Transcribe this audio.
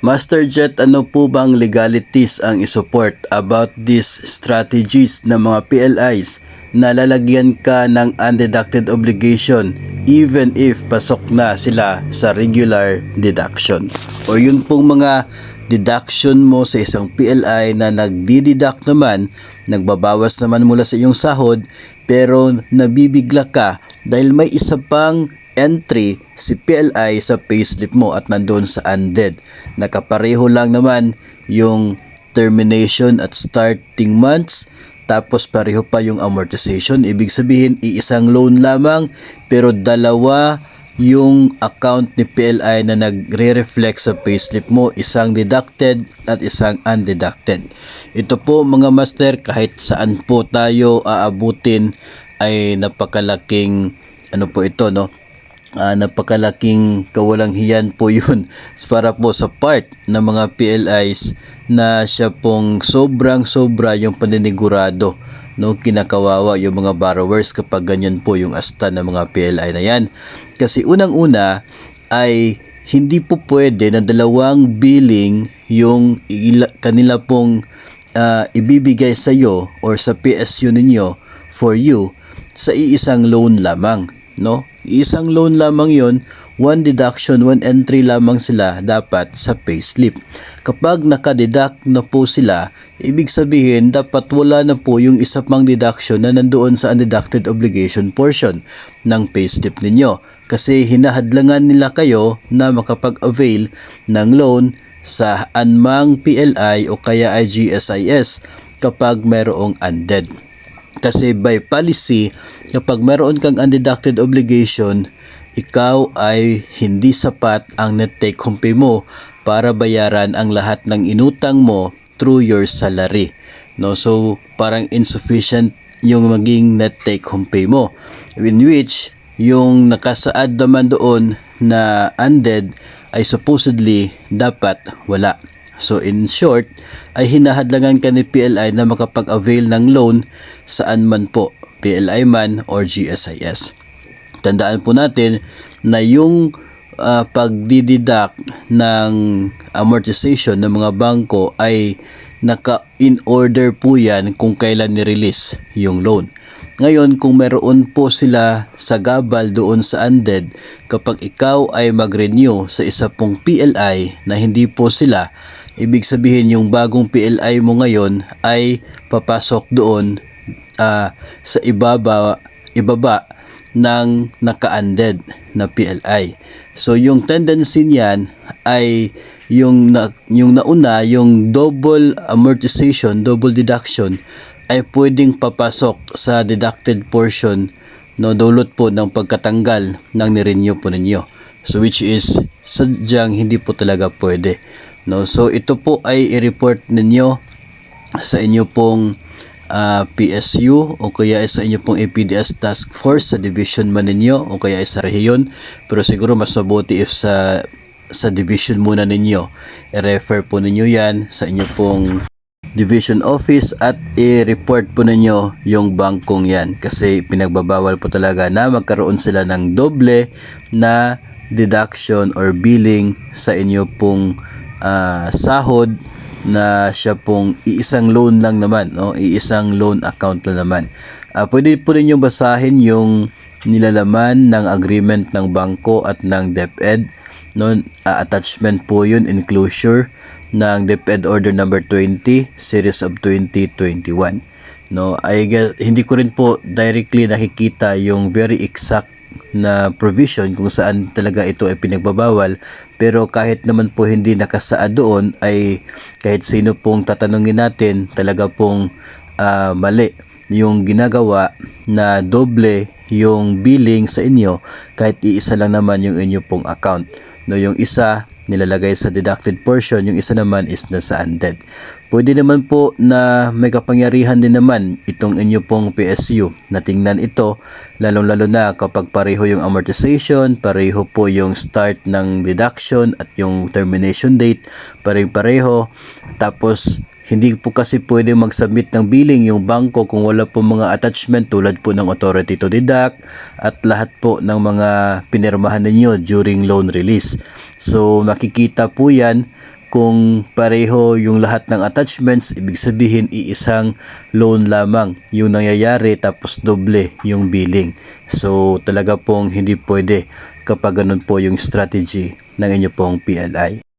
Master Jet, ano po bang legalities ang isupport about these strategies ng mga PLIs na lalagyan ka ng undeducted obligation even if pasok na sila sa regular deduction? O yun pong mga deduction mo sa isang PLI na nagdi-deduct naman, nagbabawas naman mula sa iyong sahod, pero nabibigla ka dahil may isa pang entry si PLI sa payslip mo at nandoon sa undead. Nakapareho lang naman yung termination at starting months, tapos pareho pa yung amortization. Ibig sabihin, iisang loan lamang pero dalawa yung account ni PLI na nagre-reflect sa payslip mo, isang deducted at isang undeducted. Ito po mga master, kahit saan po tayo aabutin ay napakalaking napakalaking kawalang hiyan po yun para po sa part ng mga PLIs na siya pong sobra yung paninigurado, kinakawawa yung mga borrowers kapag ganyan po yung asta ng mga PLI na yan. Kasi unang-una ay hindi po pwede na dalawang billing yung kanila pong ibibigay sa iyo or sa PSU ninyo for you sa iisang loan lamang, Isang loan lamang yon, one deduction, one entry lamang sila dapat sa payslip. Kapag nakadeduct na po sila, ibig sabihin dapat wala na po yung isa pang deduction na nandoon sa undeducted obligation portion ng payslip ninyo. Kasi hinahadlangan nila kayo na makapag-avail ng loan sa anmang PLI o kaya ay GSIS kapag mayroong undead. Kasi by policy, kapag meron kang undeducted obligation, ikaw ay hindi sapat ang net take home pay mo para bayaran ang lahat ng inutang mo through your salary. So parang insufficient yung maging net take home pay mo, in which yung nakasaad naman doon na undead ay supposedly dapat wala. So in short, ay hinahadlangan ka ni PLI na makapag-avail ng loan saan man po, PLI man or GSIS. Tandaan po natin na yung pagdideduct ng amortization ng mga bangko ay naka-in order po yan kung kailan ni-release yung loan. Ngayon, kung meron po sila sa gabal doon sa undead, kapag ikaw ay mag-renew sa isa pong PLI na hindi po sila, ibig sabihin yung bagong PLI mo ngayon ay papasok doon sa ibaba ng naka-undead na PLI. So yung tendency niyan ay yung nauna, yung double amortization, double deduction ay pwedeng papasok sa deducted portion, dulot po ng pagkatanggal ng nirenew po ninyo. So which is sadyang hindi po talaga pwede. So ito po ay i-report ninyo sa inyo pong PSU o kaya sa inyo pong APDS task force sa division man ninyo o kaya sa rehiyon, pero siguro mas mabuti if sa division muna ninyo, i-refer po ninyo yan sa inyo pong division office at i-report po ninyo yung bangkong yan, kasi pinagbabawal po talaga na magkaroon sila ng doble na deduction or billing sa inyo pong sahod na siya pong iisang loan lang naman, iisang loan account lang naman. Pwede po ninyong basahin yung nilalaman ng agreement ng bangko at ng DepEd, attachment po yun, enclosure ng DepEd Order number 20 series of 2021. I guess hindi ko rin po directly nakikita yung very exact na provision kung saan talaga ito ay pinagbabawal, pero kahit naman po hindi nakasaad doon, ay kahit sino pong tatanungin natin, talaga pong mali yung ginagawa na doble yung billing sa inyo kahit iisa lang naman yung inyo pong account. Yung isa nilalagay sa deducted portion, yung isa naman is nasa undead. Pwede naman po na may kapangyarihan din naman itong inyo pong PSU na tingnan ito, lalong-lalo na kapag pareho yung amortization, pareho po yung start ng deduction at yung termination date, pareho. Tapos hindi po kasi pwede mag-submit ng billing yung bangko kung wala po mga attachment tulad po ng authority to deduct at lahat po ng mga pinirmahan ninyo during loan release. So makikita po yan kung pareho yung lahat ng attachments, ibig sabihin iisang loan lamang yung nangyayari tapos doble yung billing. So talaga pong hindi pwede kapag ganun po yung strategy ng inyo pong PLI.